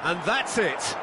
And that's it.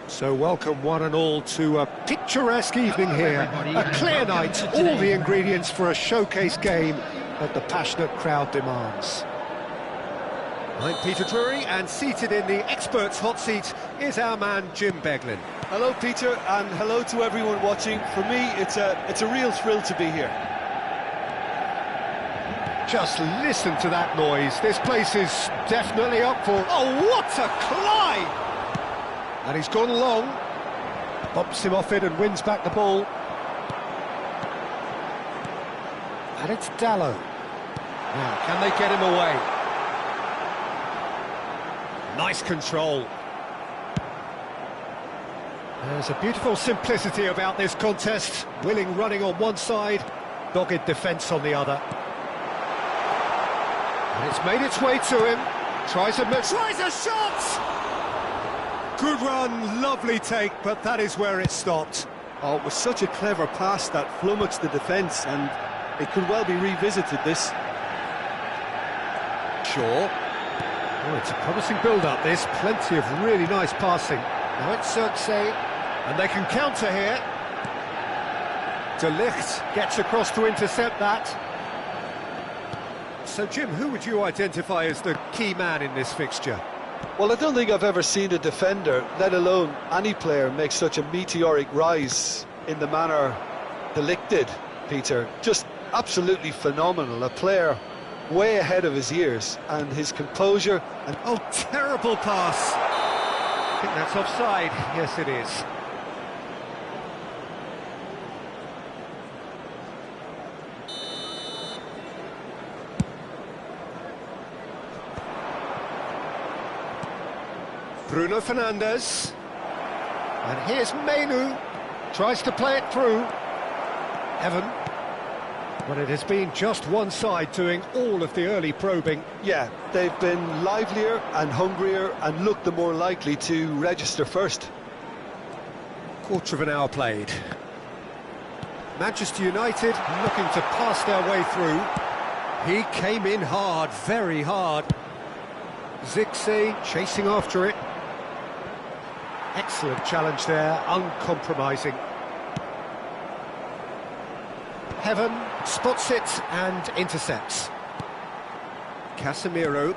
So welcome one and all to a picturesque evening here, a clear night, all the ingredients for a showcase game that the passionate crowd demands. I'm Peter Drury, and seated in the experts' hot seat is our man Jim Beglin. Hello Peter, and hello to everyone watching. For me, it's a real thrill to be here. Just listen to that noise, this place is definitely up for... Oh, what a climb! And he's gone long, bumps him off it and wins back the ball. And it's Dallow. Now, can they get him away? Nice control. There's a beautiful simplicity about this contest. Willing running on one side, dogged defence on the other. And it's made its way to him. Tries a shot! Good run, lovely take, but that is where it stopped. Oh, it was such a clever pass that flummoxed the defence, and it could well be revisited, this. Sure. Oh, it's a promising build-up, this. Plenty of really nice passing. Now it's Xerxes, and they can counter here. De Ligt gets across to intercept that. So, Jim, who would you identify as the key man in this fixture? Well, I don't think I've ever seen a defender, let alone any player, make such a meteoric rise in the manner De Ligt did, Peter. Just absolutely phenomenal. A player way ahead of his years, and his composure and... Oh, terrible pass! I think that's offside. Yes, it is. Bruno Fernandes, and here's Menu, tries to play it through. Evan, but it has been just one side doing all of the early probing. Yeah, they've been livelier and hungrier and looked the more likely to register first. Quarter of an hour played. Manchester United looking to pass their way through. He came in hard, very hard. Xerxes chasing after it. Excellent challenge there, uncompromising. Heaven spots it and intercepts. Casemiro.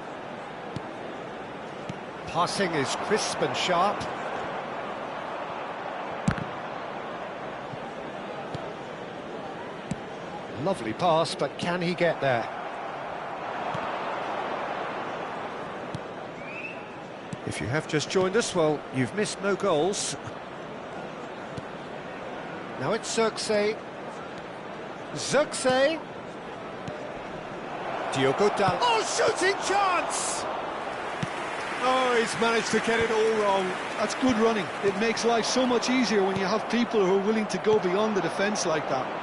Passing is crisp and sharp. Lovely pass, but can he get there? If you have just joined us, well, you've missed no goals. Now it's Xerxes. Xerxes. Diogo Dallow. Oh, shooting chance! Oh, he's managed to get it all wrong. That's good running. It makes life so much easier when you have people who are willing to go beyond the defence like that.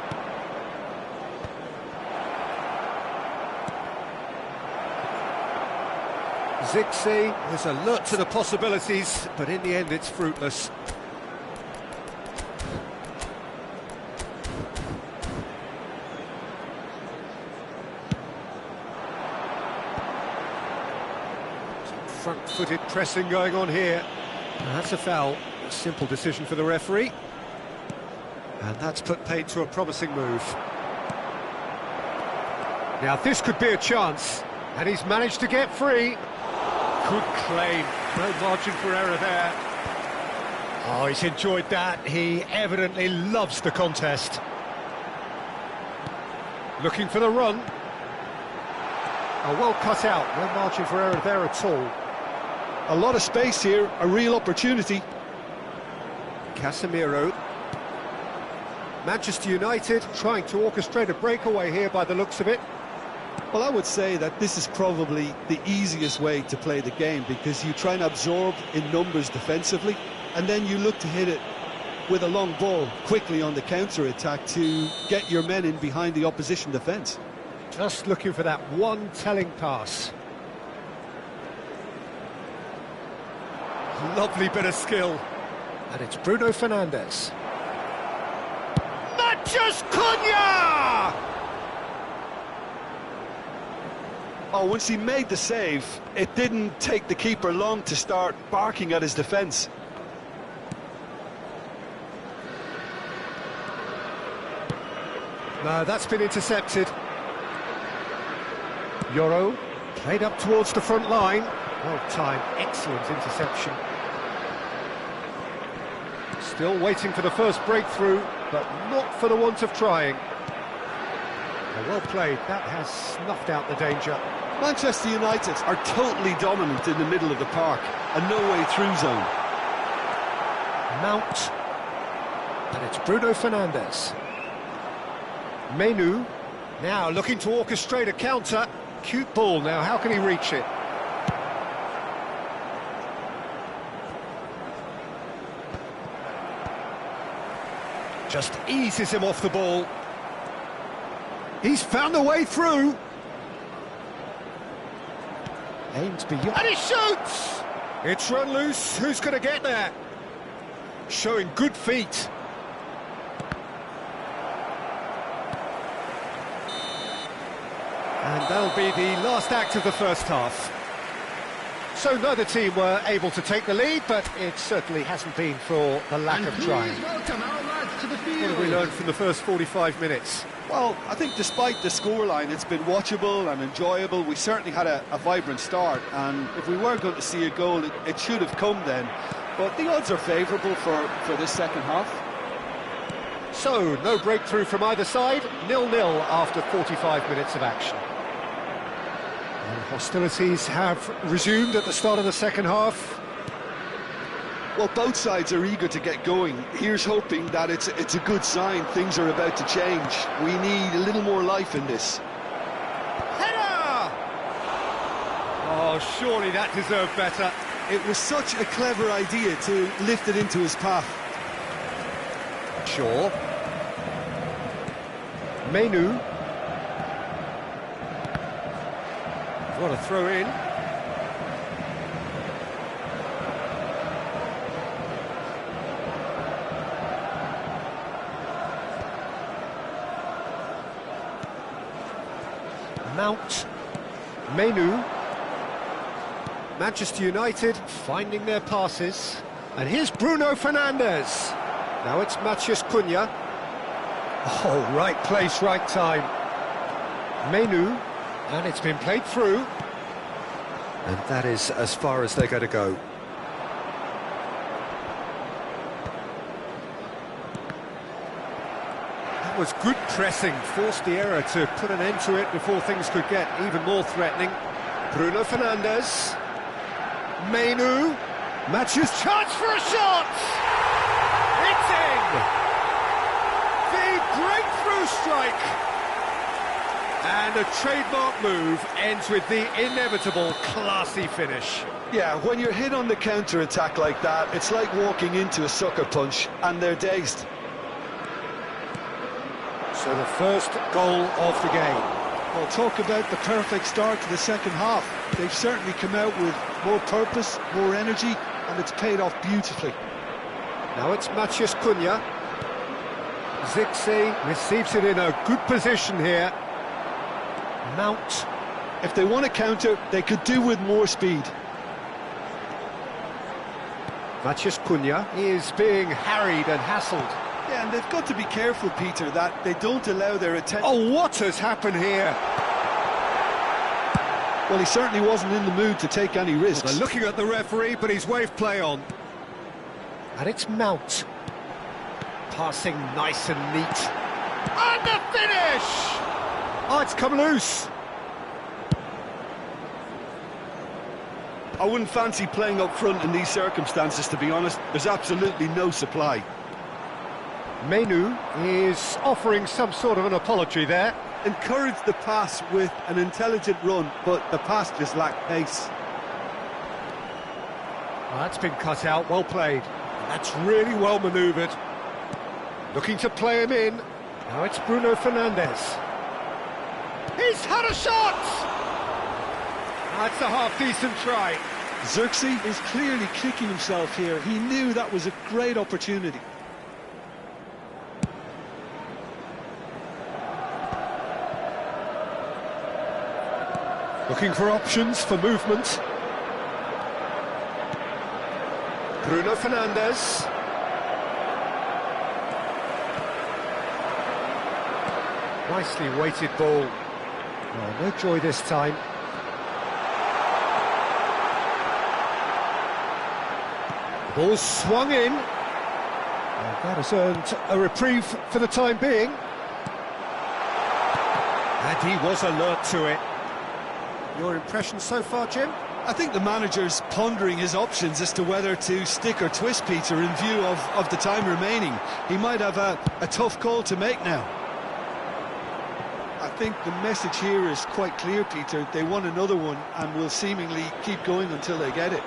Xerxes was alert to the possibilities, but in the end it's fruitless. Front-footed pressing going on here. Now that's a foul. A simple decision for the referee. And that's put paid to a promising move. Now this could be a chance, and he's managed to get free. Good claim, no margin for error there. Oh, he's enjoyed that. He evidently loves the contest. Looking for the run. Oh, well cut out, no margin for error there at all. A lot of space here, a real opportunity. Casemiro. Manchester United trying to orchestrate a breakaway here by the looks of it. Well, I would say that this is probably the easiest way to play the game, because you try and absorb in numbers defensively, and then you look to hit it with a long ball quickly on the counter-attack to get your men in behind the opposition defence. Just looking for that one telling pass. Lovely bit of skill. And it's Bruno Fernandes. Mathias Cunha! Oh, once he made the save, it didn't take the keeper long to start barking at his defence. No, that's been intercepted. Yoro played up towards the front line. Well timed, excellent interception. Still waiting for the first breakthrough, but not for the want of trying. Well played, that has snuffed out the danger. Manchester United are totally dominant in the middle of the park, a no-way-through zone. Mount, and it's Bruno Fernandes. Menu, now looking to orchestrate a counter. Cute ball now, how can he reach it? Just eases him off the ball. He's found a way through. Aims beyond. And he shoots! It's run loose. Who's going to get there? Showing good feet. And that'll be the last act of the first half. So neither team were able to take the lead, but it certainly hasn't been for the lack of trying. What have we learned from the first 45 minutes? Well, I think despite the scoreline, it's been watchable and enjoyable. We certainly had a vibrant start, and if we were going to see a goal, it should have come then. But the odds are favourable for this second half. So, no breakthrough from either side, 0-0 after 45 minutes of action. And hostilities have resumed at the start of the second half. Well, both sides are eager to get going. Here's hoping that it's a good sign. Things are about to change. We need a little more life in this. Header! Oh, surely that deserved better. It was such a clever idea to lift it into his path. Sure. Menu. What a throw in. Mount. Menu. Manchester United finding their passes. And here's Bruno Fernandes. Now it's Matheus Cunha. Oh, right place, right time. Menu. And it's been played through. And that is as far as they're going to go. That was good pressing, forced the error to put an end to it before things could get even more threatening. Bruno Fernandes. Menu. Matches chance for a shot! It's in! The breakthrough strike! And a trademark move ends with the inevitable classy finish. Yeah, when you're hit on the counter-attack like that, it's like walking into a sucker punch, and they're dazed. So the first goal of the game. Well, talk about the perfect start to the second half. They've certainly come out with more purpose, more energy, and it's paid off beautifully. Now it's Matheus Cunha. Zirkzee receives it in a good position here. Mount. If they want to counter, they could do with more speed. Matheus Cunha is being harried and hassled. Yeah, and they've got to be careful, Peter, that they don't allow their attention. Oh, what has happened here? Well, he certainly wasn't in the mood to take any risks. Well, they're looking at the referee, but he's waved play on. And it's Mount. Passing nice and neat. And the finish! Oh, it's come loose. I wouldn't fancy playing up front in these circumstances, to be honest. There's absolutely no supply. Menu is offering some sort of an apology there. Encouraged the pass with an intelligent run, but the pass just lacked pace. Well, that's been cut out, well played. That's really well manoeuvred. Looking to play him in. Now it's Bruno Fernandes. He's had a shot! That's a half-decent try. Zirkzee is clearly kicking himself here. He knew that was a great opportunity. Looking for options for movement. Bruno Fernandes. Nicely weighted ball. Oh, no joy this time. The ball swung in. And that has earned a reprieve for the time being. And he was alert to it. Your impression so far, Jim? I think the manager's pondering his options as to whether to stick or twist Peter in view of the time remaining. He might have a tough call to make now. I think the message here is quite clear, Peter. They want another one and will seemingly keep going until they get it.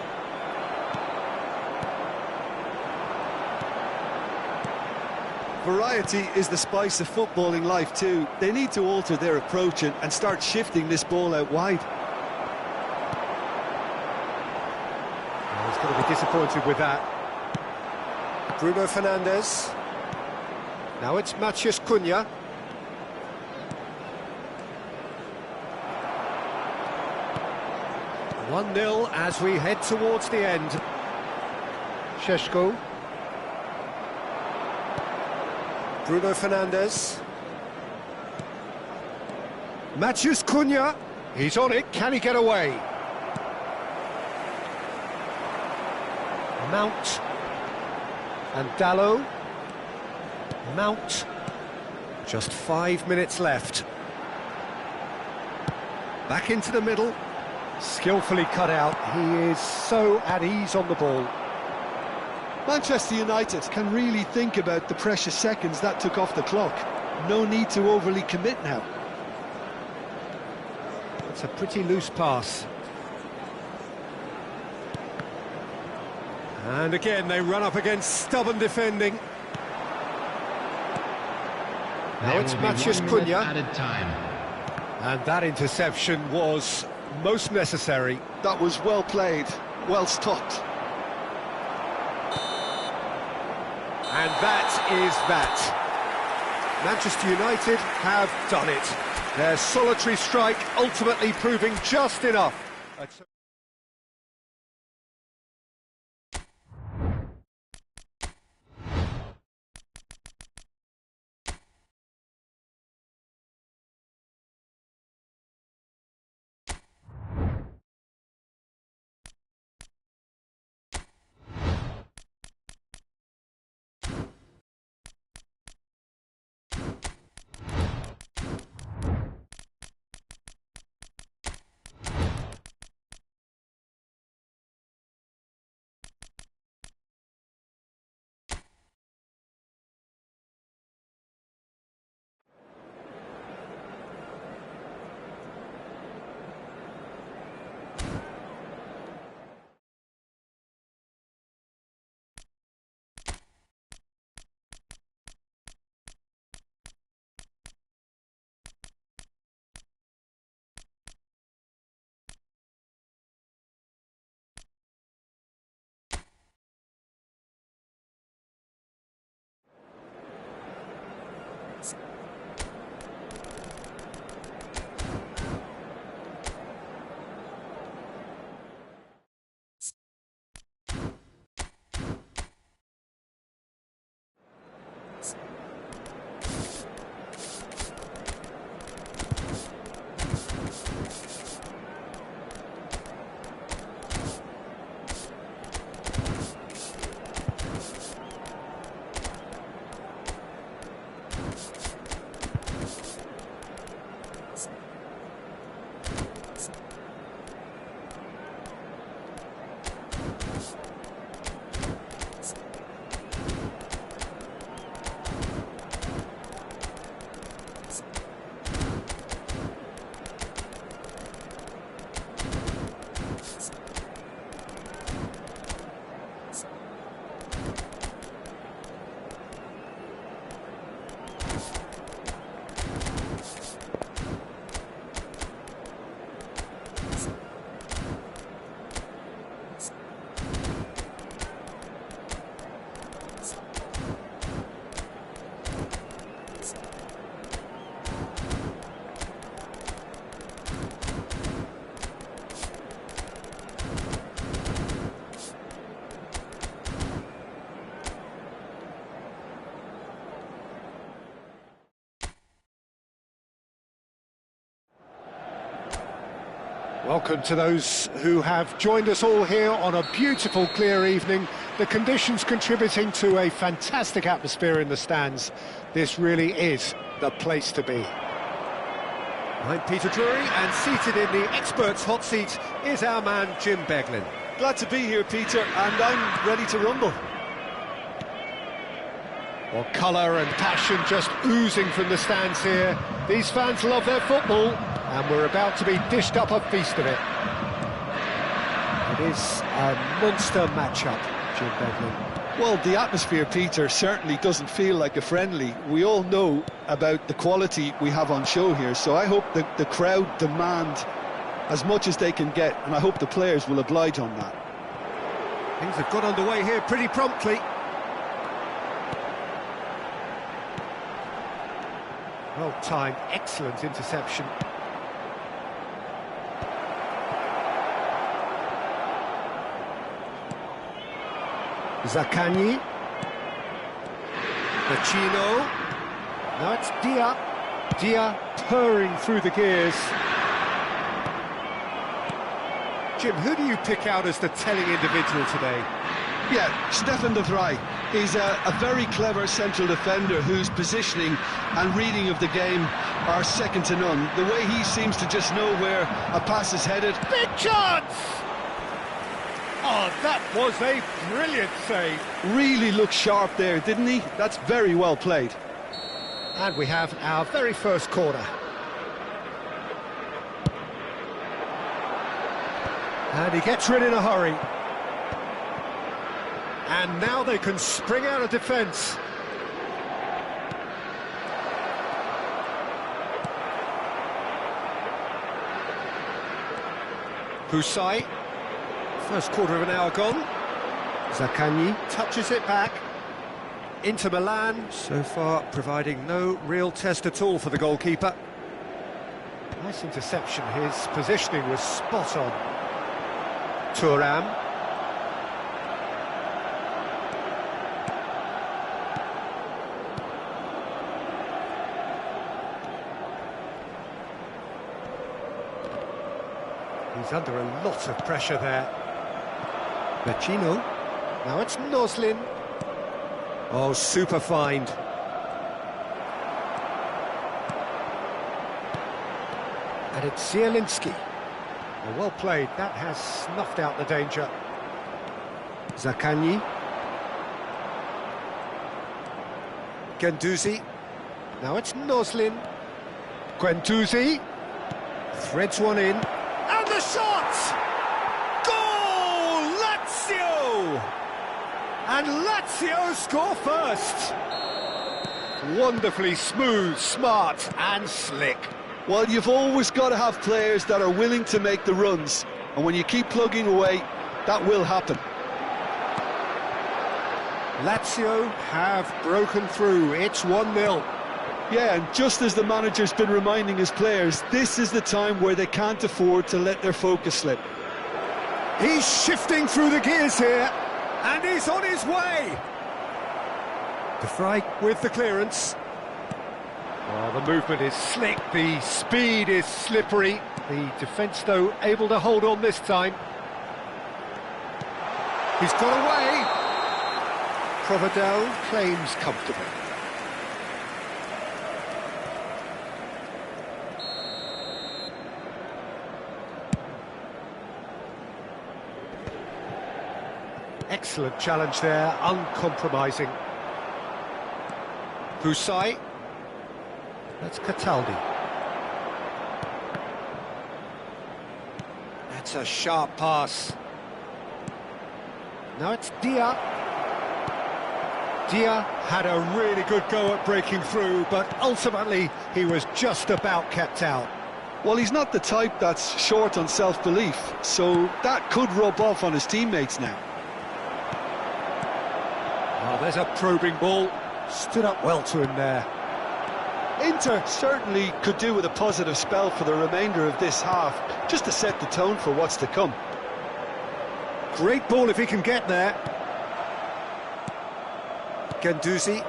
Variety is the spice of footballing life too. They need to alter their approach and start shifting this ball out wide. Oh, he's going to be disappointed with that. Bruno Fernandes. Now it's Matheus Cunha. One-nil as we head towards the end. Šeško. Bruno Fernandes. Matheus Cunha. He's on it. Can he get away? Mount. And Dalot. Mount. Just 5 minutes left. Back into the middle. Skillfully cut out. He is so at ease on the ball. Manchester United can really think about the precious seconds that took off the clock. No need to overly commit now. It's a pretty loose pass. And again, they run up against stubborn defending. Now it's Matheus Cunha. Added time. And that interception was most necessary. That was well played, well stopped. And that is that. Manchester United have done it. Their solitary strike ultimately proving just enough. Welcome to those who have joined us all here on a beautiful, clear evening. The conditions contributing to a fantastic atmosphere in the stands. This really is the place to be. I'm Peter Drury, and seated in the experts' hot seat is our man Jim Beglin. Glad to be here, Peter, and I'm ready to rumble. Well, colour and passion just oozing from the stands here. These fans love their football, and we're about to be dished up a feast of it. It is a monster matchup, Jim Beglin. Well, the atmosphere, Peter, certainly doesn't feel like a friendly. We all know about the quality we have on show here, so I hope that the crowd demand as much as they can get, and I hope the players will oblige on that. Things have got underway here pretty promptly. Well timed, excellent interception. Zaccagni. Vecino. Now it's Dia. Dia purring through the gears. Jim, who do you pick out as the telling individual today? Yeah, Stefan de Vrij. He's a very clever central defender whose positioning and reading of the game are second to none. The way he seems to just know where a pass is headed. Big chance! Oh, that was a brilliant save. Really looked sharp there, didn't he? That's very well played. And we have our very first corner. And he gets rid in a hurry. And now they can spring out of defence. Husai. First quarter of an hour gone. Zaccagni touches it back. Inter Milan, so far providing no real test at all for the goalkeeper. Nice interception, his positioning was spot on. Thuram. He's under a lot of pressure there. Vecino. Now it's Noslin. Oh, super find. And it's Zielinski. Oh, well played. That has snuffed out the danger. Zaccagni. Guendouzi. Now it's Noslin. Guendouzi. Threads one in. And the shot! Goal! Lazio! And Lazio score first. Wonderfully smooth, smart and slick. Well, you've always got to have players that are willing to make the runs. And when you keep plugging away, that will happen. Lazio have broken through. It's 1-0. Yeah, and just as the manager's been reminding his players, this is the time where they can't afford to let their focus slip. He's shifting through the gears here, and he's on his way. De Vrij with the clearance. Oh, the movement is slick, the speed is slippery. The defence, though, able to hold on this time. He's got away. Provedel claims comfortably. Excellent challenge there, uncompromising. Husai. That's Cataldi. That's a sharp pass. Now it's Dia. Dia had a really good go at breaking through, but ultimately he was just about kept out. Well, he's not the type that's short on self-belief, so that could rub off on his teammates now. Oh, there's a probing ball. Stood up well to him there. Inter certainly could do with a positive spell for the remainder of this half, just to set the tone for what's to come. Great ball if he can get there. Guendouzi.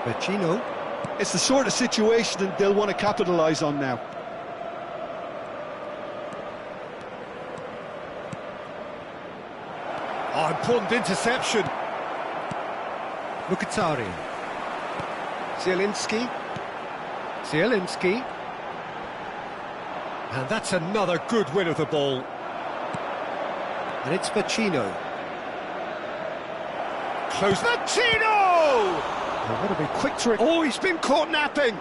Vecino. It's the sort of situation that they'll want to capitalise on now. Oh, important interception. Mkhitaryan. Zielinski. And that's another good win of the ball. And it's Vecino. Close Vecino! They've got to be quick to it. Oh, he's been caught napping.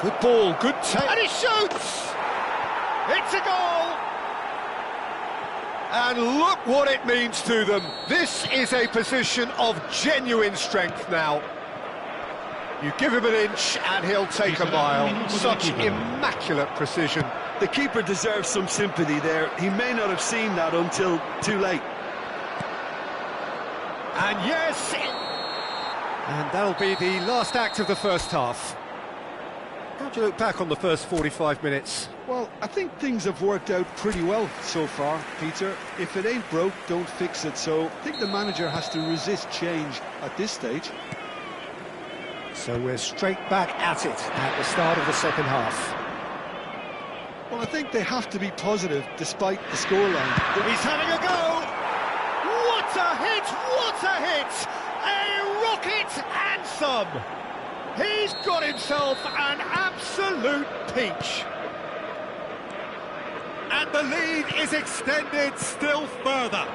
Good ball, good take. And he shoots! It's a goal! And look what it means to them. This is a position of genuine strength now. You give him an inch and he'll take a mile. Such immaculate precision. The keeper deserves some sympathy there. He may not have seen that until too late. And yes, and that'll be the last act of the first half. How do you look back on the first 45 minutes? Well, I think things have worked out pretty well so far, Peter. If it ain't broke, don't fix it. So I think the manager has to resist change at this stage. So we're straight back at it at the start of the second half. Well, I think they have to be positive despite the scoreline. He's having a go! What a hit! What a hit! A rocket and some! He's got himself an absolute peach. And the lead is extended still further.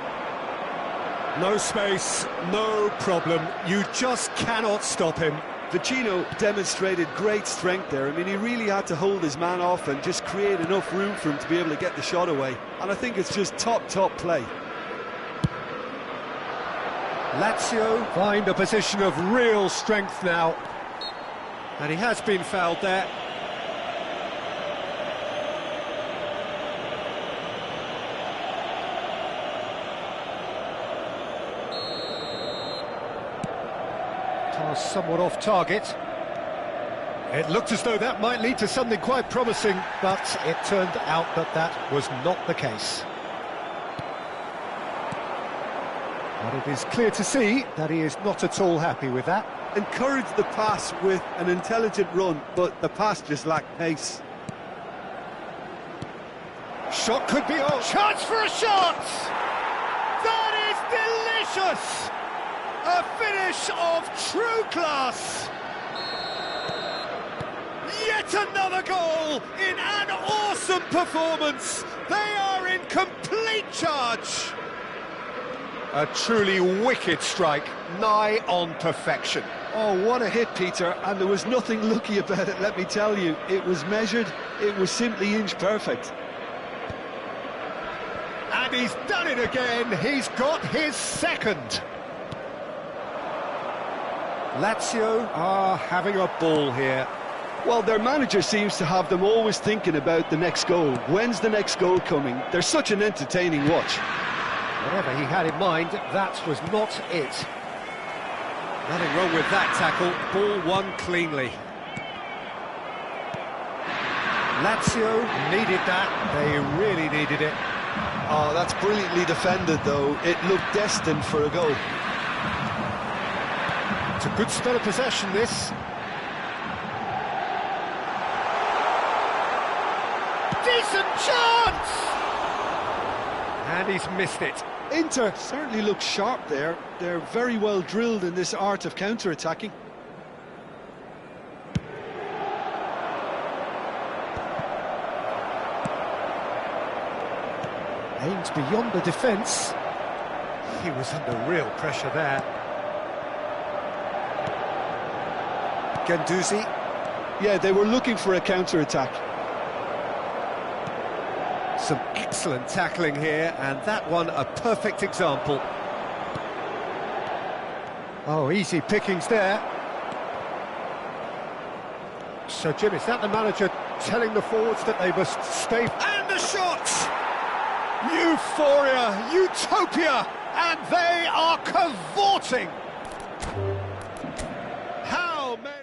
No space, no problem. You just cannot stop him. Vecino demonstrated great strength there. I mean, he really had to hold his man off and just create enough room for him to be able to get the shot away. And I think it's just top play. Lazio find a position of real strength now. And he has been fouled there. Pass somewhat off target. It looked as though that might lead to something quite promising, but it turned out that that was not the case. But it is clear to see that he is not at all happy with that. Encouraged the pass with an intelligent run, but the pass just lacked pace. Shot could be on. Chance for a shot! That is delicious! A finish of true class! Yet another goal in an awesome performance! They are in complete charge! A truly wicked strike, nigh on perfection. Oh, what a hit, Peter, and there was nothing lucky about it, let me tell you. It was measured, it was simply inch perfect. And he's done it again, he's got his second. Lazio are having a ball here. Well, their manager seems to have them always thinking about the next goal. When's the next goal coming? They're such an entertaining watch. Whatever he had in mind, that was not it. Nothing wrong with that tackle, ball won cleanly. Lazio needed that, they really needed it. Oh, that's brilliantly defended though, it looked destined for a goal. It's a good spell of possession, this. Decent chance! And he's missed it. Inter certainly look sharp there. They're very well drilled in this art of counter-attacking. Aims beyond the defence. He was under real pressure there. Guendouzi. Yeah, they were looking for a counter-attack. Some excellent tackling here, and that one a perfect example. Oh, easy pickings there. So, Jim, is that the manager telling the forwards that they must stay... And the shots! Euphoria, utopia, and they are cavorting! How many...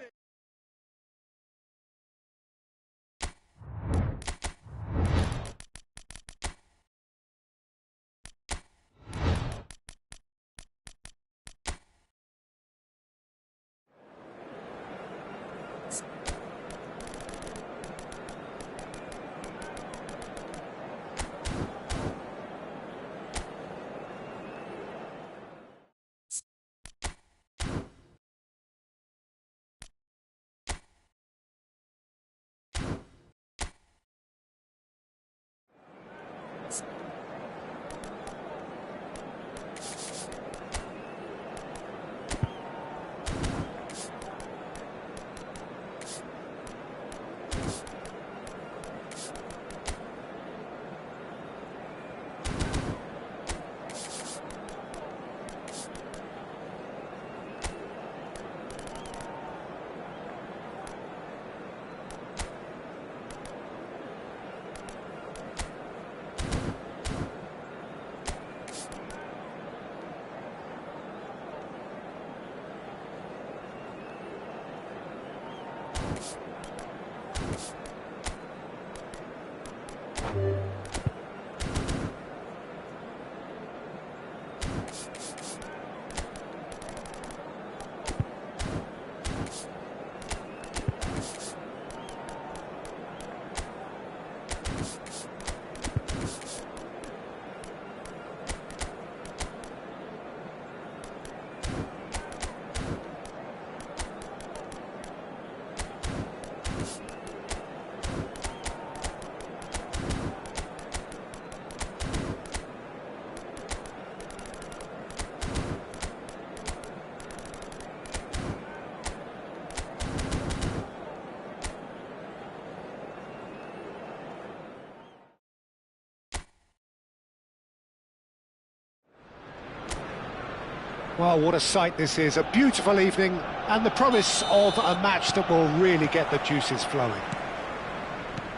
Well, what a sight this is. A beautiful evening and the promise of a match that will really get the juices flowing.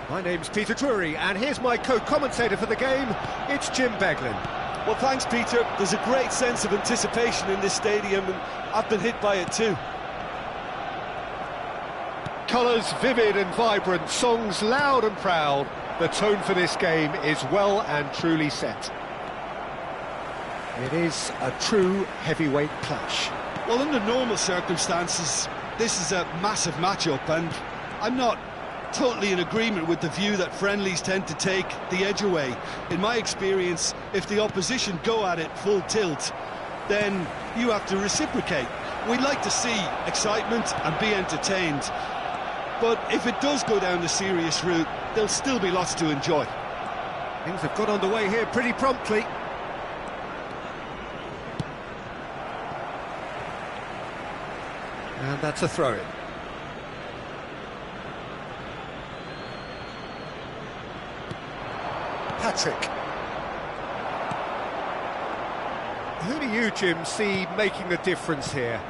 My name's Peter Drury, and here's my co-commentator for the game. It's Jim Beglin. Well, thanks, Peter. There's a great sense of anticipation in this stadium, and I've been hit by it too. Colours vivid and vibrant, songs loud and proud. The tone for this game is well and truly set. It is a true heavyweight clash. Well, under normal circumstances, this is a massive matchup, and I'm not totally in agreement with the view that friendlies tend to take the edge away. In my experience, if the opposition go at it full tilt, then you have to reciprocate. We'd like to see excitement and be entertained, but if it does go down the serious route, there'll still be lots to enjoy. Things have got underway here pretty promptly. And that's a throw-in. Patrick. Who do you, Jim, see making the difference here?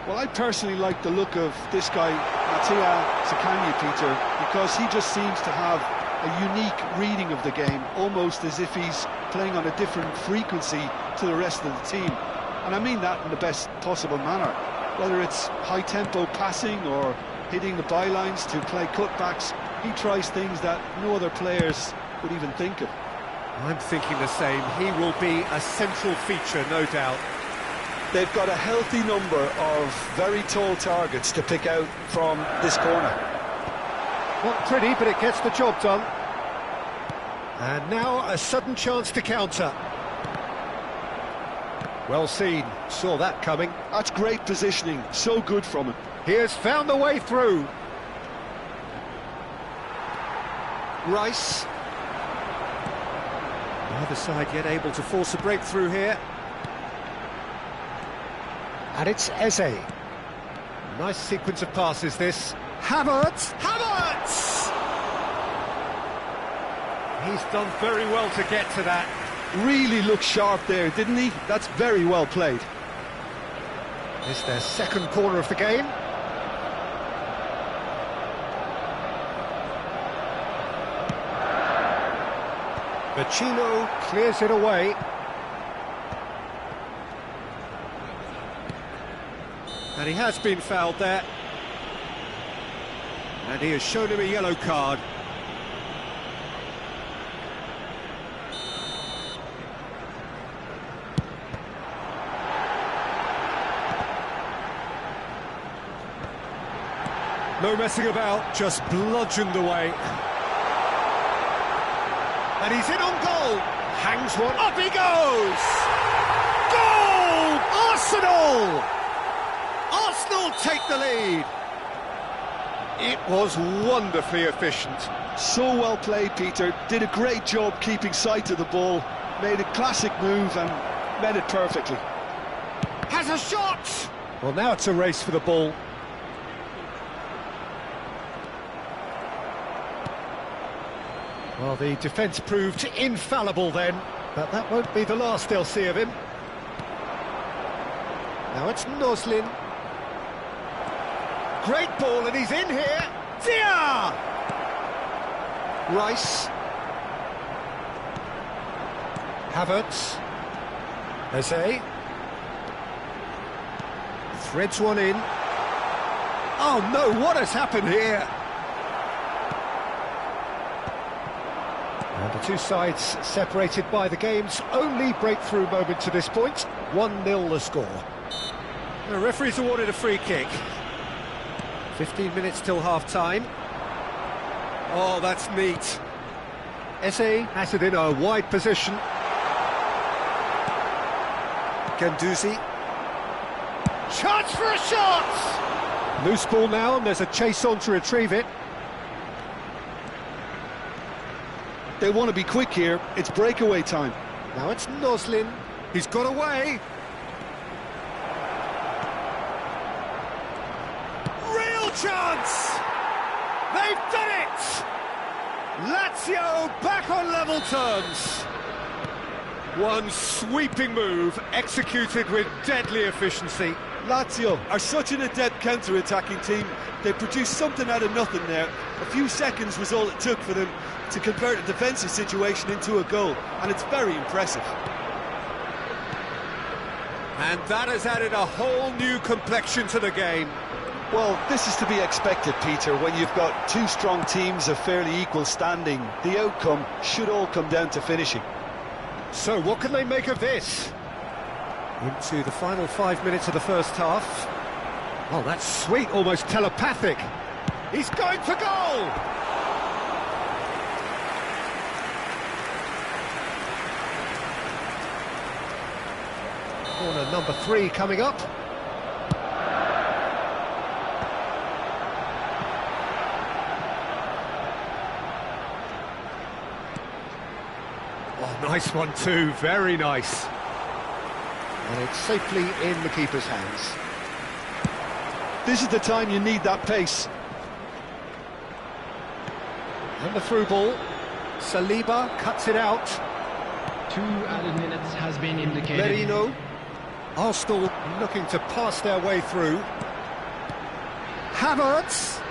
Well, I personally like the look of this guy, nayzaw, Peter, because he just seems to have a unique reading of the game, almost as if he's playing on a different frequency to the rest of the team. And I mean that in the best possible manner. Whether it's high-tempo passing or hitting the bylines to play cutbacks, he tries things that no other players would even think of. I'm thinking the same. He will be a central feature, no doubt. They've got a healthy number of very tall targets to pick out from this corner. Not pretty, but it gets the job done. And now a sudden chance to counter. Well seen, saw that coming. That's great positioning, so good from him. He has found the way through. Rice. Neither side yet able to force a breakthrough here. And it's Eze. Nice sequence of passes this. Havertz! Havertz! He's done very well to get to that. Really looked sharp there, didn't he? That's very well played. It's their second corner of the game. Vecino clears it away. And he has been fouled there. And he has shown him a yellow card. No messing about, just bludgeoned away. And he's in on goal. Hangs one, up he goes! Goal! Arsenal! Arsenal take the lead. It was wonderfully efficient. So well played, Peter. Did a great job keeping sight of the ball. Made a classic move and met it perfectly. Has a shot! Well, now it's a race for the ball. Well, the defence proved infallible then, but that won't be the last they'll see of him. Now it's Noslin. Great ball, and he's in here. Dia! Rice. Havertz. Eze. Threads one in. Oh no, what has happened here? And Two sides separated by the game's only breakthrough moment to this point. 1-0 the score. The referee's awarded a free kick. 15 minutes till half-time. Oh, that's neat. Eze has it in a wide position. Ganduzi. Chance for a shot! Loose ball now, and there's a chase on to retrieve it. They want to be quick here. It's breakaway time. Now it's Noslin. He's got away. Real chance! They've done it! Lazio back on level terms. One sweeping move executed with deadly efficiency. Lazio are such an adept counter-attacking team. They produced something out of nothing there. A few seconds was all it took for them to convert a defensive situation into a goal, and it's very impressive. And that has added a whole new complexion to the game. Well, this is to be expected, Peter. When you've got two strong teams of fairly equal standing, the outcome should all come down to finishing. So what can they make of this? Into the final 5 minutes of the first half. Oh, that's sweet, almost telepathic. He's going for goal! Corner number 3 coming up. Oh, nice one too, very nice. And it's safely in the keeper's hands. This is the time you need that pace. And the through ball. Saliba cuts it out. 2 added minutes has been indicated. Merino. Arsenal looking to pass their way through. Havertz.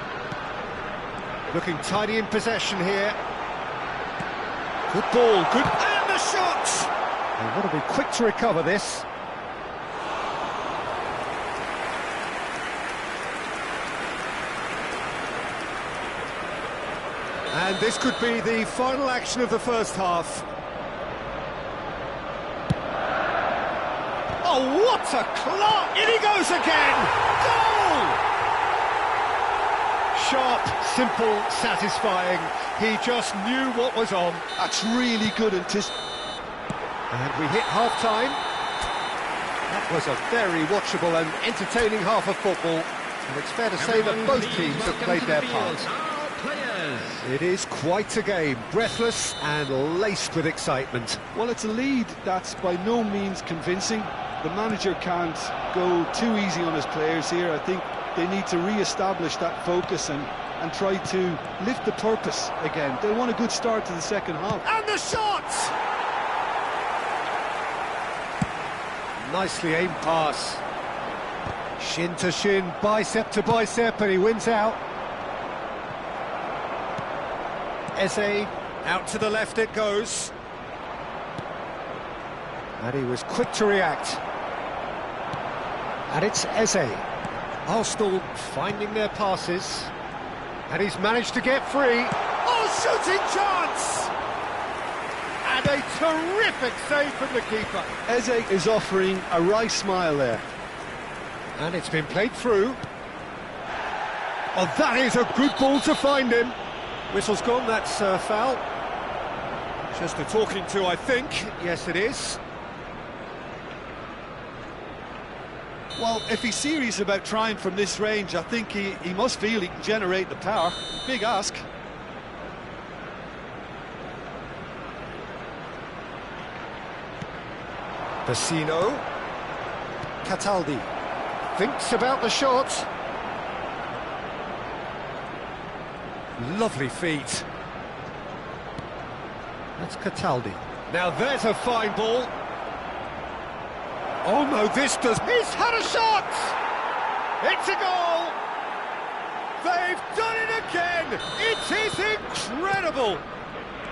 Looking tidy in possession here. Good ball, good... And the shot! They want to be quick to recover this. And this could be the final action of the first half. Oh, what a clock! In he goes again! Goal! Sharp, simple, satisfying. He just knew what was on. That's really good anticipation. And we hit half-time. That was a very watchable and entertaining half of football. And it's fair to say that both teams have played their part. It is quite a game, breathless and laced with excitement. Well, it's a lead that's by no means convincing. The manager can't go too easy on his players here. I think they need to re-establish that focus and try to lift the purpose again. They want a good start to the second half. And the shot! Nicely aimed pass. Shin to shin, bicep to bicep, and he wins out. Eze, out to the left it goes. And he was quick to react. And it's Eze. Arsenal finding their passes. And he's managed to get free. Oh, shooting chance! And a terrific save from the keeper. Eze is offering a wry smile there. And it's been played through. Oh, that is a good ball to find him. Whistle's gone, that's foul. Just a talking to, I think. Yes, it is. Well, if he's serious about trying from this range, I think he must feel he can generate the power. Big ask. Vecino. Cataldi. Thinks about the shot. Lovely feet. That's Cataldi. Now there's a fine ball. Oh no, this does... He's had a shot! It's a goal! They've done it again! It is incredible!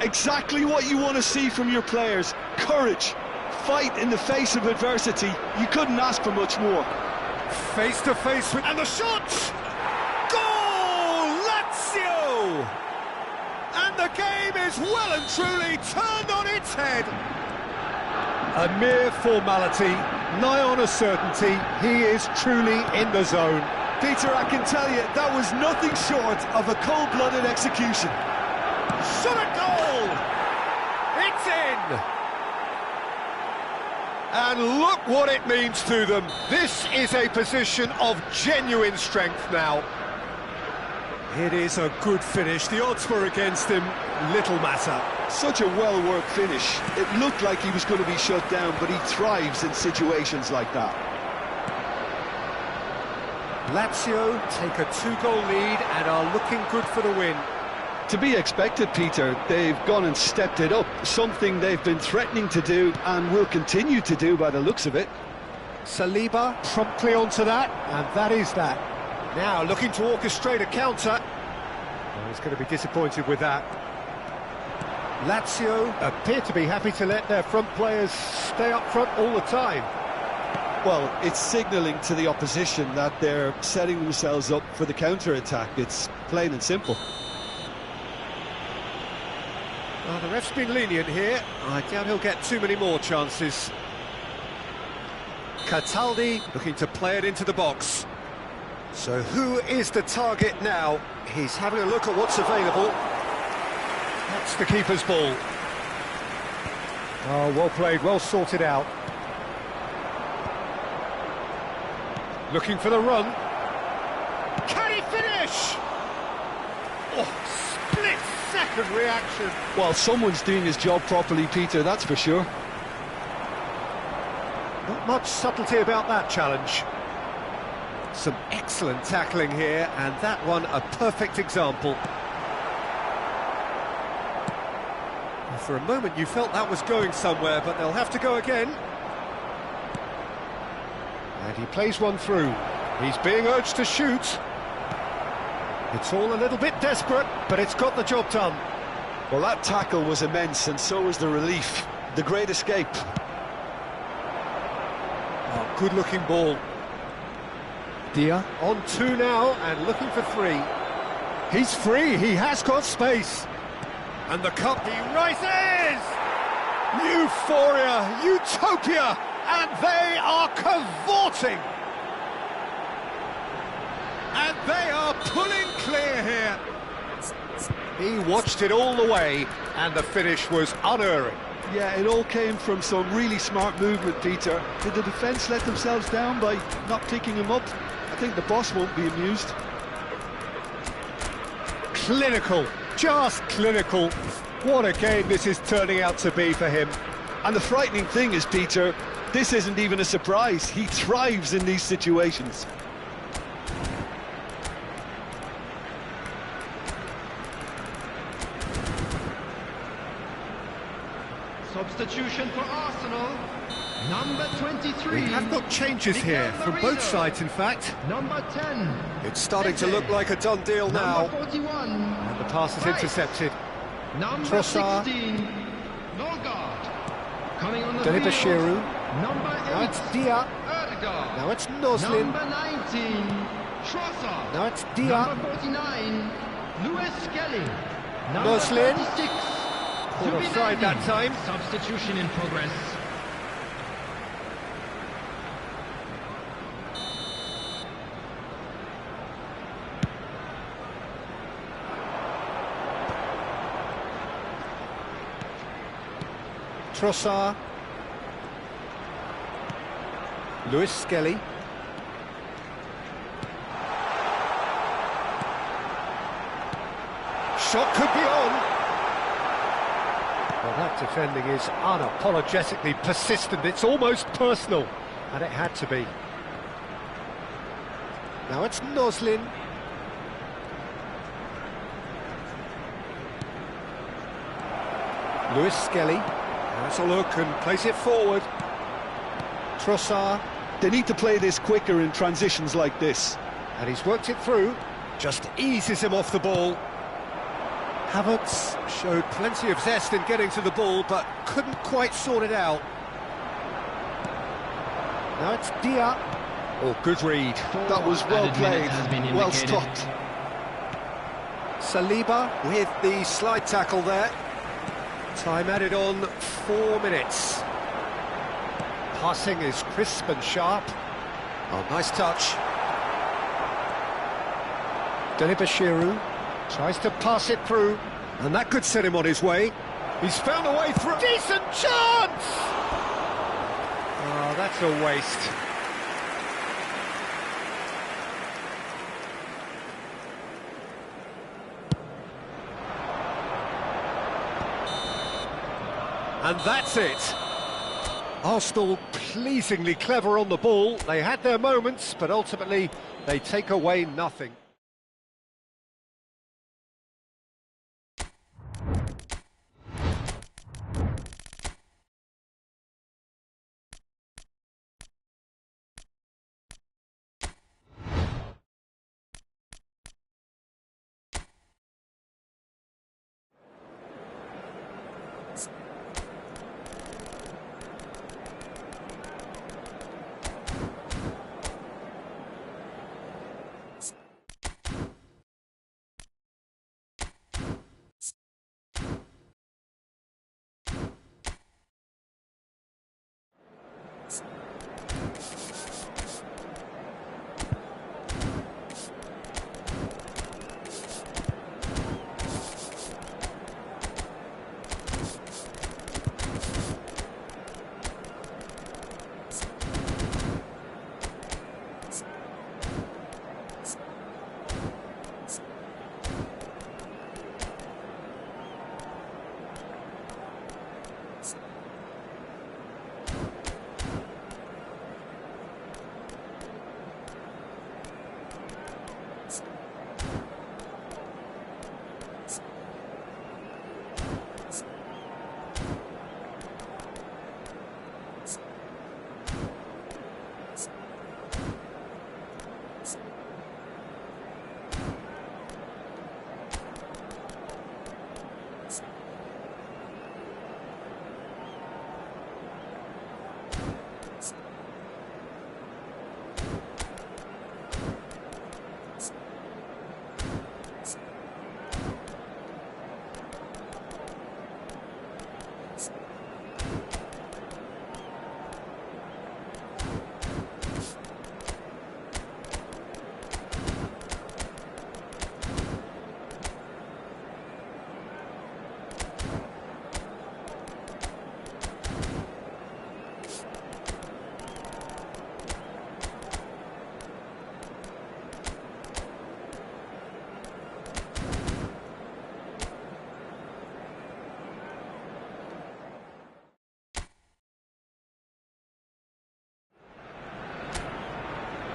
Exactly what you want to see from your players. Courage. Fight in the face of adversity. You couldn't ask for much more. Face to face with... And the shot! Goal! Lazio! And the game is well and truly turned on its head. A mere formality, nigh on a certainty, he is truly in the zone. Peter, I can tell you, that was nothing short of a cold-blooded execution. Shot a goal! It's in! And look what it means to them. This is a position of genuine strength now. It is a good finish. The odds were against him. Little matter. Such a well-worked finish. It looked like he was going to be shut down, but he thrives in situations like that. Lazio take a two-goal lead and are looking good for the win. To be expected, Peter. They've gone and stepped it up, something they've been threatening to do and will continue to do by the looks of it. Saliba promptly onto that, and that is that. Now looking to orchestrate a counter. Well, he's going to be disappointed with that. Lazio appear to be happy to let their front players stay up front all the time. Well, it's signalling to the opposition that they're setting themselves up for the counter-attack. It's plain and simple. Well, the ref's been lenient here. I doubt he'll get too many more chances. Cataldi looking to play it into the box. So who is the target now? He's having a look at what's available. That's the keeper's ball. Oh, well played, well sorted out. Looking for the run. Can he finish? Oh, split-second reaction. Well, someone's doing his job properly, Peter, that's for sure. Not much subtlety about that challenge. Some excellent tackling here, and that one a perfect example. Well, for a moment you felt that was going somewhere, but they'll have to go again. And he plays one through. He's being urged to shoot. It's all a little bit desperate, but it's got the job done. Well, that tackle was immense, and so was the relief. The great escape. Oh, good-looking ball. Dia on two now, and looking for three. He's free, he has got space. And the cup, he rises! Euphoria, utopia! And they are cavorting! And they are pulling clear here. He watched it all the way, and the finish was unerring. Yeah, it all came from some really smart movement, Peter. Did the defence let themselves down by not picking him up? I think the boss won't be amused. Clinical, just clinical. What a game this is turning out to be for him. And the frightening thing is, Peter, this isn't even a surprise. He thrives in these situations. Substitution for Arsenal, number 23. We have got changes here from both sides, in fact. Number 10. It's starting to look like a done deal now. Number 41. And the pass is intercepted. Number Trossard. 16. Norgard. Coming on the Deliver field. Giroud. Number 8. Now it's Dia. Erdegaard. Now it's Noslin. Number 19. Trossard. Now it's Dia. Number 49. Lewis Skelly. Noslin. Number 36. Caught offside that time. Substitution in progress. Trossard. Lewis Skelly. Shot could be on. Well, that defending is unapologetically persistent. It's almost personal, and it had to be. Now it's Noslin. Lewis Skelly has a look and plays it forward. Trossard. They need to play this quicker in transitions like this. And he's worked it through. Just eases him off the ball. Havertz showed plenty of zest in getting to the ball, but couldn't quite sort it out. Now it's Dia. Oh, good read. That was well played, well stopped. Saliba with the slide tackle there. Time added on 4 minutes. Passing is crisp and sharp. Oh, nice touch. Delibashiru tries to pass it through, and that could set him on his way. He's found a way through. Decent chance! Oh, that's a waste. And that's it. Arsenal pleasingly clever on the ball. They had their moments, but ultimately they take away nothing.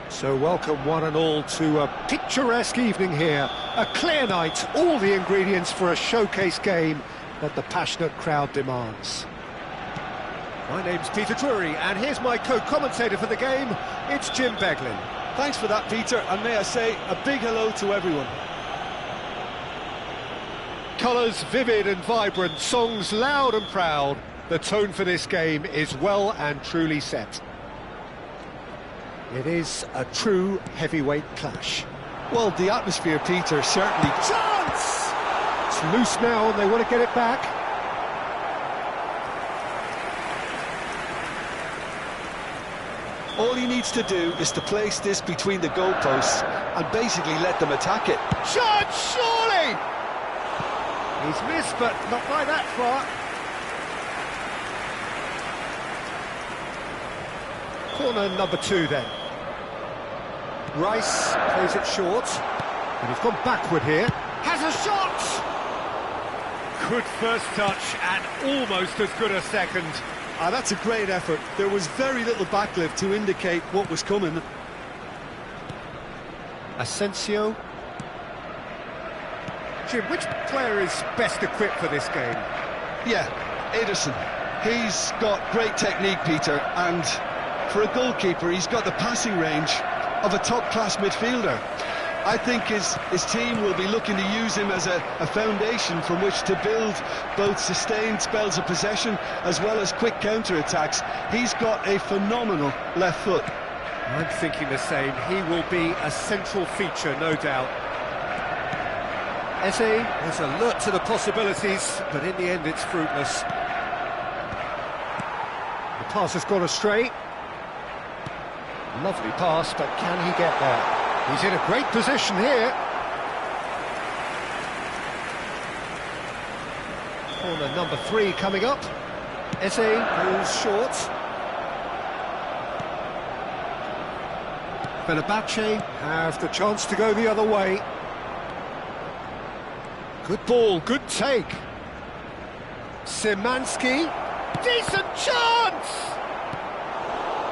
So welcome one and all to a picturesque evening here. A clear night, all the ingredients for a showcase game that the passionate crowd demands. My name's Peter Drury, and here's my co-commentator for the game, it's Jim Beglin. Thanks for that, Peter, and may I say a big hello to everyone. Colours vivid and vibrant, songs loud and proud. The tone for this game is well and truly set. It is a true heavyweight clash. Well, the atmosphere, Peter, certainly... Chance! It's loose now and they want to get it back. All he needs to do is to place this between the goalposts and basically let them attack it. Chance, surely! He's missed, but not by that far. Corner number 2 then. Rice plays it short, and he's gone backward here. Has a shot! Good first touch, and almost as good a second. That's a great effort. There was very little backlift to indicate what was coming. Asensio. Jim, which player is best equipped for this game? Yeah, Ederson. He's got great technique, Peter, and for a goalkeeper, he's got the passing range of a top-class midfielder. I think his team will be looking to use him as a foundation from which to build both sustained spells of possession as well as quick counter-attacks. He's got a phenomenal left foot. I'm thinking the same. He will be a central feature, no doubt. Eze is alert to the possibilities, but in the end it's fruitless. The pass has gone astray. Lovely pass, but can he get there? He's in a great position here. Corner number 3 coming up. Eze goes short. Fenerbahce have the chance to go the other way. Good ball, good take. Szymanski, decent chance!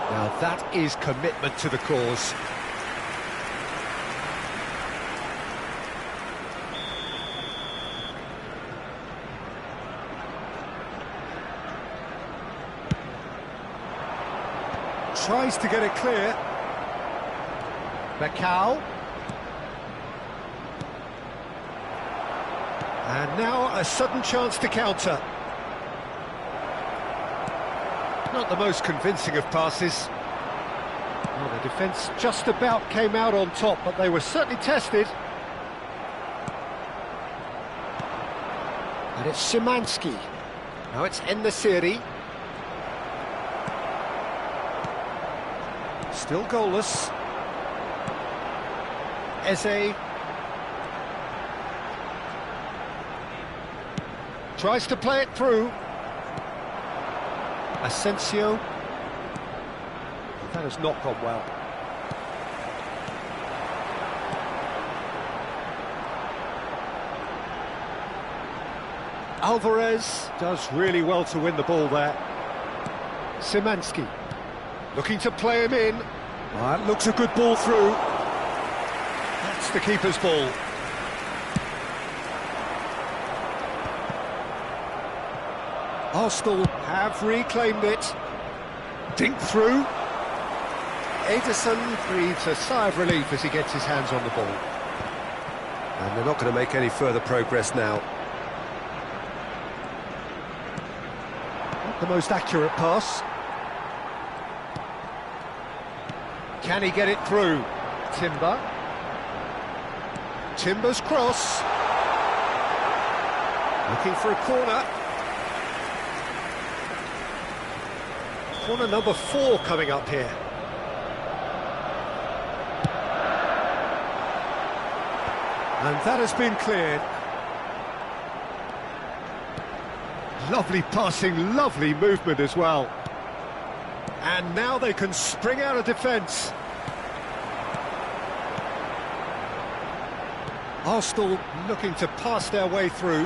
Now that is commitment to the cause. Tries to get it clear. Macau. And now a sudden chance to counter. Not the most convincing of passes. Well, the defence just about came out on top, but they were certainly tested. And it's Szymanski. Now it's En-Nesyri. Still goalless. Eze. Tries to play it through. Asensio. That has not gone well. Alvarez does really well to win the ball there. Szymanski looking to play him in. That looks a good ball through. That's the keeper's ball. Arsenal have reclaimed it. Dink through. Ederson breathes a sigh of relief as he gets his hands on the ball. And they're not going to make any further progress now. Not the most accurate pass. Can he get it through? Timber. Timber's cross. Looking for a corner. Corner number 4 coming up here. And that has been cleared. Lovely passing, lovely movement as well. And now they can spring out of defence. Arsenal looking to pass their way through.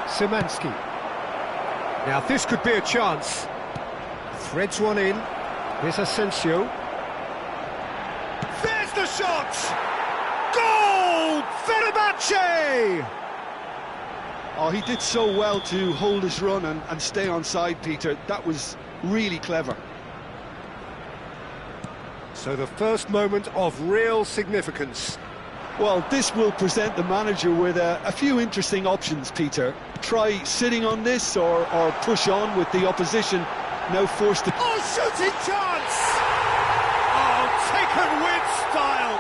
Szymanski. Now this could be a chance. Threads one in. Here's Asensio. There's the shot! Goal! Fenerbahce! Oh, he did so well to hold his run and stay on side, Peter. That was really clever. So the first moment of real significance. Well, this will present the manager with a few interesting options, Peter. Try sitting on this or push on with the opposition now forced to... Oh, shooting chance! Oh, taken with style!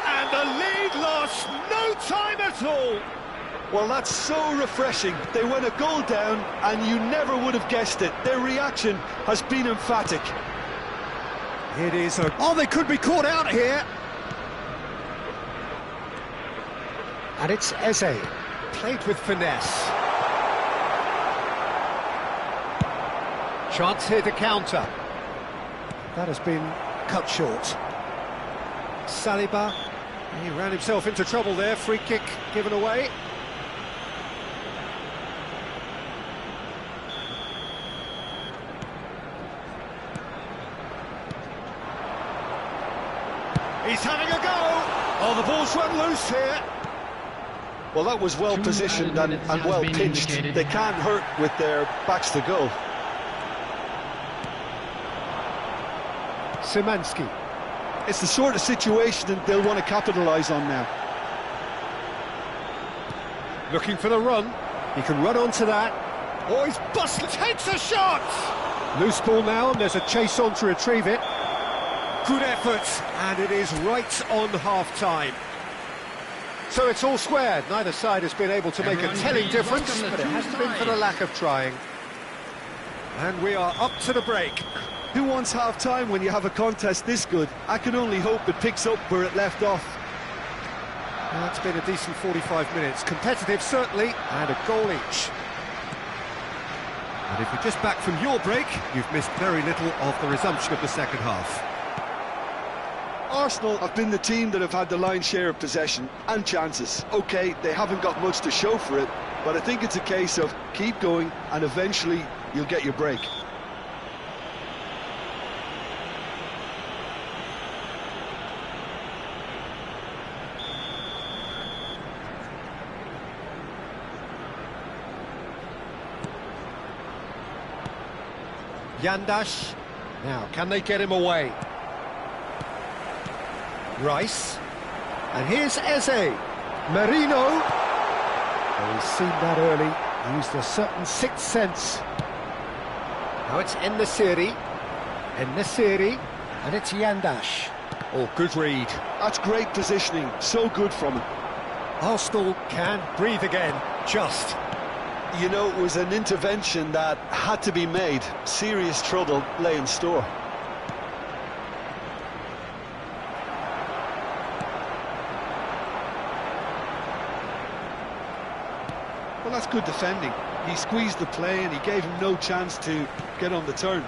And the lead lost no time at all! Well, that's so refreshing. They went a goal down and you never would have guessed it. Their reaction has been emphatic. It is a... Oh, they could be caught out here! And it's Eze, played with finesse. Chance here to counter. That has been cut short. Saliba, he ran himself into trouble there, free kick given away. He's having a go! Oh, the ball's run loose here. Well, that was well positioned and well pitched. They can't hurt with their backs to goal. Szymanski. It's the sort of situation that they'll want to capitalise on now. Looking for the run. He can run onto that. Oh, he's busted. Takes a shot! Loose ball now, and there's a chase on to retrieve it. good effort, and it is right on half-time. So it's all squared. Neither side has been able to make a telling difference, but it hasn't been for the lack of trying. And we are up to the break. Who wants half-time when you have a contest this good? I can only hope it picks up where it left off. Well, it's been a decent 45 minutes. Competitive, certainly, and a goal each. And if you're just back from your break, you've missed very little of the resumption of the second half. Arsenal have been the team that have had the lion's share of possession and chances. OK, they haven't got much to show for it, but I think it's a case of keep going and eventually you'll get your break. Yandash. Now, can they get him away? Rice. And here's Eze. Merino. Oh, he's seen that early. Used a certain sixth sense. Now it's En-Nesyri. En-Nesyri. And it's Yandash. Oh, good read. That's great positioning. So good from him. Arsenal can breathe again. Just. You know, it was an intervention that had to be made. Serious trouble lay in store. Well, that's good defending. He squeezed the play and he gave him no chance to get on the turn.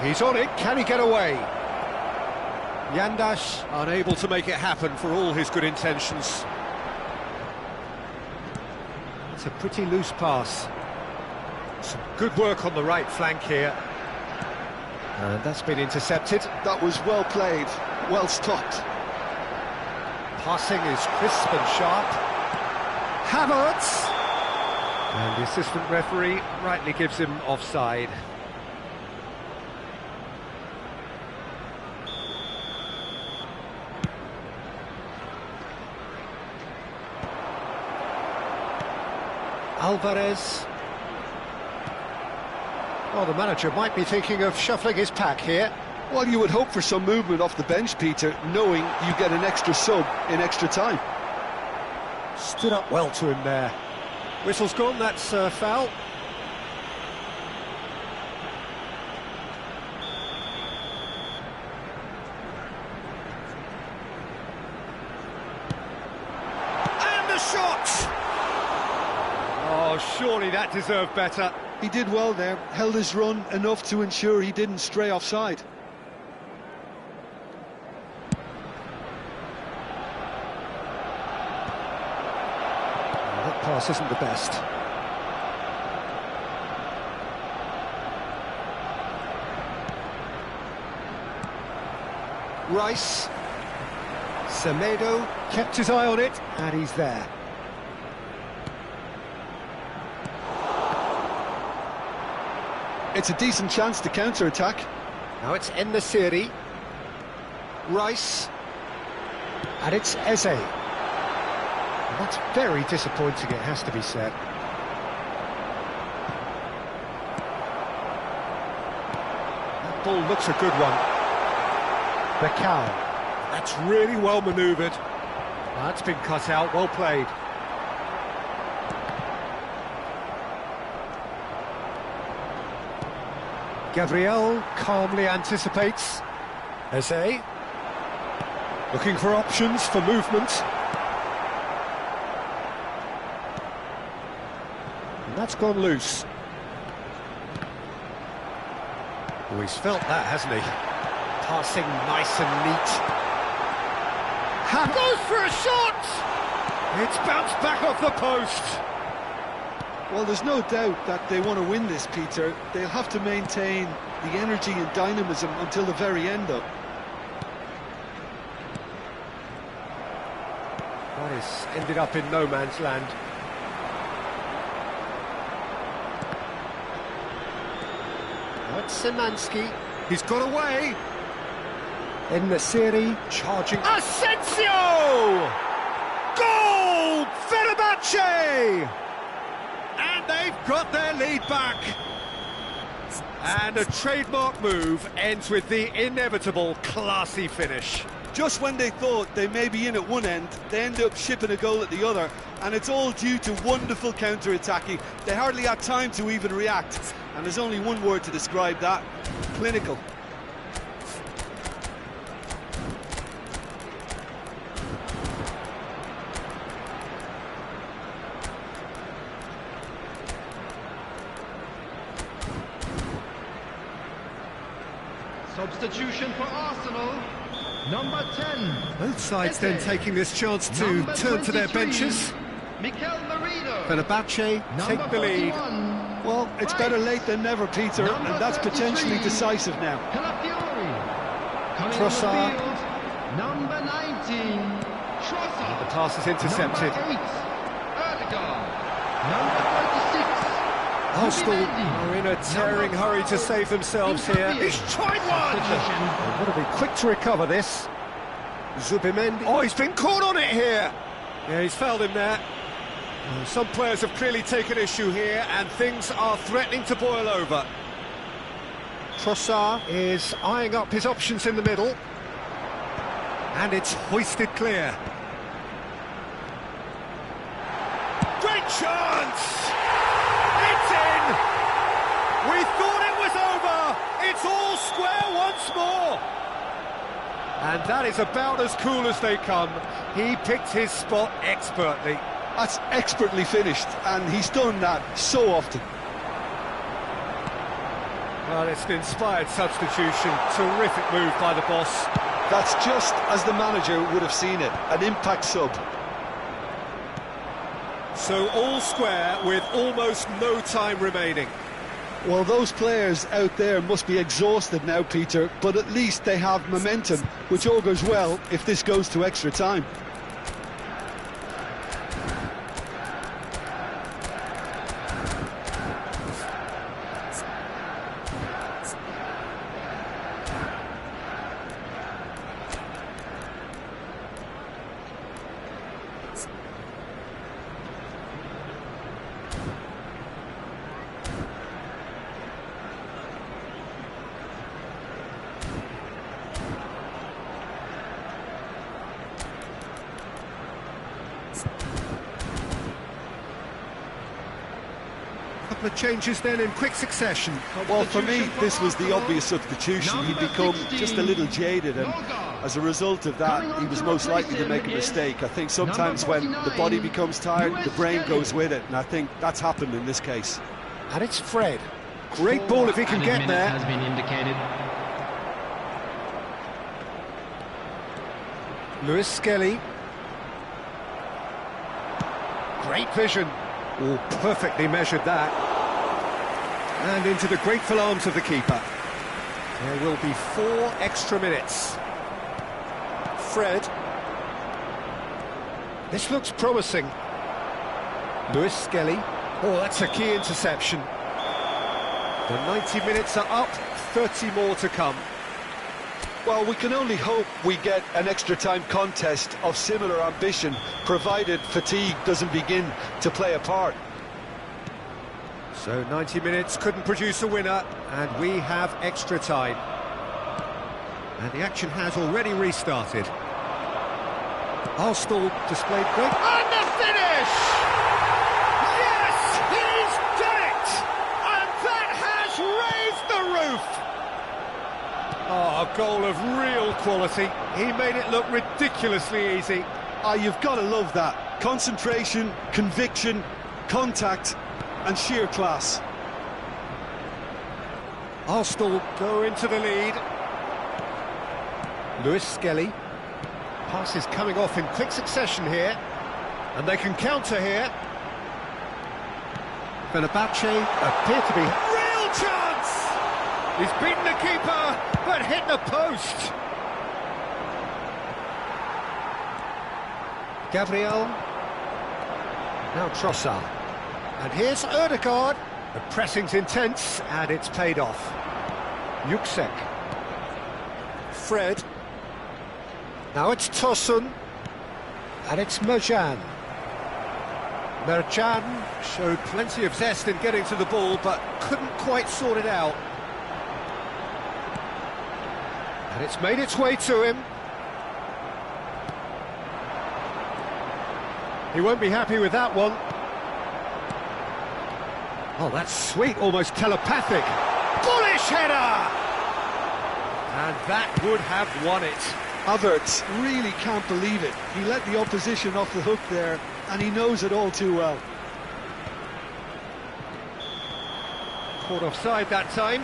He's on it. Can he get away? Yandash unable to make it happen for all his good intentions. It's a pretty loose pass. Some good work on the right flank here. And that's been intercepted. That was well played, well stopped. Passing is crisp and sharp. Havertz! And the assistant referee rightly gives him offside. Alvarez. Well, the manager might be thinking of shuffling his pack here. Well, you would hope for some movement off the bench, Peter, knowing you get an extra sub in extra time. Stood up well to him there. Whistle's gone, that's foul. And the shot! Oh, surely that deserved better. He did well there, held his run enough to ensure he didn't stray offside. That pass isn't the best. Rice. Semedo kept his eye on it, and he's there. It's a decent chance to counter-attack. Now it's En-Nesyri. Rice. And it's Eze. And that's very disappointing, it has to be said. That ball looks a good one. Becao. That's really well manoeuvred. That's been cut out, well played. Gabriel calmly anticipates. Eze. Looking for options for movement. And that's gone loose. Oh, he's felt that, hasn't he? Passing nice and neat. Goes for a shot! It's bounced back off the post. Well, there's no doubt that they want to win this, Peter. They'll have to maintain the energy and dynamism until the very end, though. That has ended up in no man's land. That's Szymanski. He's got away. En-Nesyri charging. Asensio! Goal! Fenerbahce! And they've got their lead back. And a trademark move ends with the inevitable classy finish. Just when they thought they may be in at one end, they end up shipping a goal at the other, and it's all due to wonderful counter-attacking. They hardly had time to even react, and there's only one word to describe that: clinical. Substitution for Arsenal. Number 10. Both sides then taking this chance to turn to their benches. Fenerbahce take the lead. Well, it's better late than never, Peter, and that's potentially decisive now. Trossard. Number 19. Trossard. The pass is intercepted. Number 36. Arsenal are in a tearing hurry to save themselves here. He's tried one! They've got to be quick to recover this. Zubimendi. Oh, he's been caught on it here. Yeah, he's fouled him there. Some players have clearly taken issue here, and things are threatening to boil over. Trossard is eyeing up his options in the middle. And it's hoisted clear. Great chance! It's in! We thought it was over! It's all square once more! And that is about as cool as they come. He picked his spot expertly. That's expertly finished, and he's done that so often. Well, it's an inspired substitution. Terrific move by the boss. That's just as the manager would have seen it, an impact sub. So all square with almost no time remaining. Well, those players out there must be exhausted now, Peter, but at least they have momentum, which augurs well if this goes to extra time. Couple of changes then in quick succession. Well, for me, this was the obvious substitution. He'd become just a little jaded, and as a result of that, he was most likely to make a mistake. I think sometimes when the body becomes tired, the brain goes with it, and I think that's happened in this case. And it's Fred. Great ball if he can get there. Has been indicated. Lewis Skelly. Great vision. Oh, perfectly measured that. And into the grateful arms of the keeper. There will be 4 extra minutes. Fred. This looks promising. Lewis Skelly. Oh, that's a key interception. The 90 minutes are up, 30 more to come. Well, we can only hope we get an extra-time contest of similar ambition, provided fatigue doesn't begin to play a part. So 90 minutes couldn't produce a winner, and we have extra time. And the action has already restarted. Arsenal displayed great... And the finish! Yes, he's done it! And that has raised the roof! Oh, a goal of real quality. He made it look ridiculously easy. You've got to love that. Concentration, conviction, contact, and sheer class. Arsenal go into the lead. Lewis Skelly. Pass is coming off in quick succession here. And they can counter here. Fenerbahce appear to be... Real chance! He's beaten the keeper, but hit the post. Gabriel. Now Trossard. And here's Ødegaard. The pressing's intense, and it's paid off. Yuksek. Fred. Now it's Tosun. And it's Merjan. Merjan showed plenty of zest in getting to the ball, but couldn't quite sort it out. And it's made its way to him. He won't be happy with that one. Oh, that's sweet, almost telepathic. Bullish header! And that would have won it. Havertz really can't believe it. He let the opposition off the hook there, and he knows it all too well. Caught offside that time.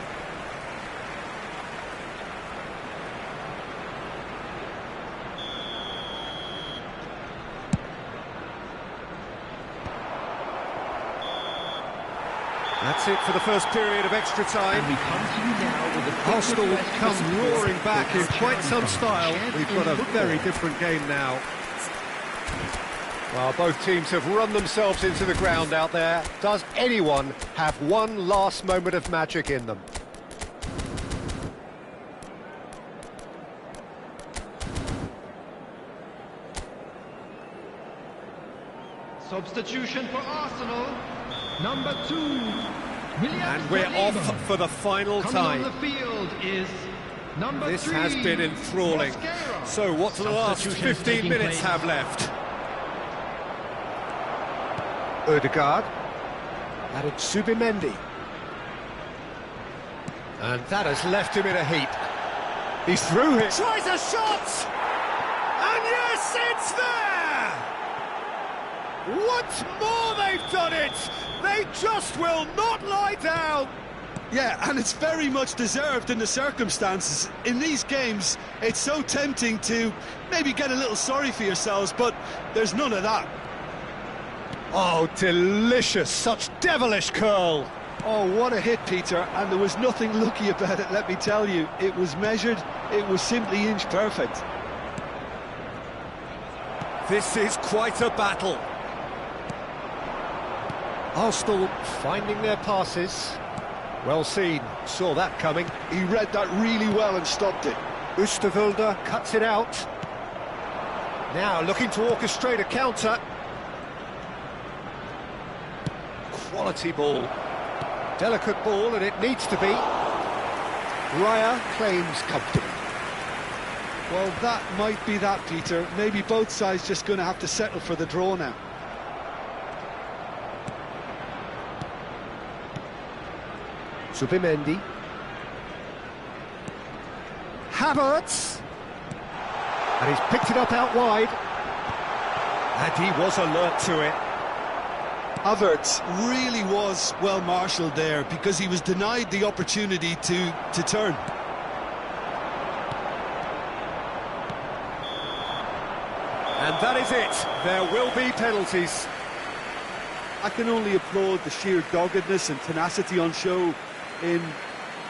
That's it for the first period of extra time. And we come to you now with the Arsenal come roaring back in quite some style. We've got a very different game now. Well, both teams have run themselves into the ground out there. Does anyone have one last moment of magic in them? Substitution for Arsenal. Number 2, William. And we're off for the final time. Coming on the field is number 3. This has been enthralling. So what do the last 15 minutes have left? Ødegaard. Added Zubimendi. And that has left him in a heap. He's through it. Tries a shot! And yes, it's there! Once more they've done it! They just will not lie down! Yeah, and it's very much deserved in the circumstances. In these games, it's so tempting to maybe get a little sorry for yourselves, but there's none of that. Oh, delicious! Such devilish curl! Oh, what a hit, Peter, and there was nothing lucky about it, let me tell you. It was measured, it was simply inch perfect. This is quite a battle. Arsenal finding their passes. Well seen, saw that coming. He read that really well and stopped it. Oosterwolde cuts it out. Now looking to orchestrate a counter. Quality ball. Delicate ball, and it needs to be. Raya claims comfortable. Well, that might be that, Peter. Maybe both sides just going to have to settle for the draw now. Zubimendi. Havertz. And he's picked it up out wide. And he was alert to it. Havertz really was well marshalled there because he was denied the opportunity to turn. And that is it. There will be penalties. I can only applaud the sheer doggedness and tenacity on show in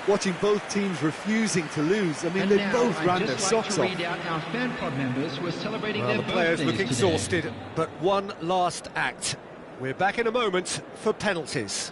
watching both teams refusing to lose. I mean, they both ran their socks off. Our fan club members who are celebrating Well, their the players look birthdays exhausted, but one last act. We're back in a moment for penalties.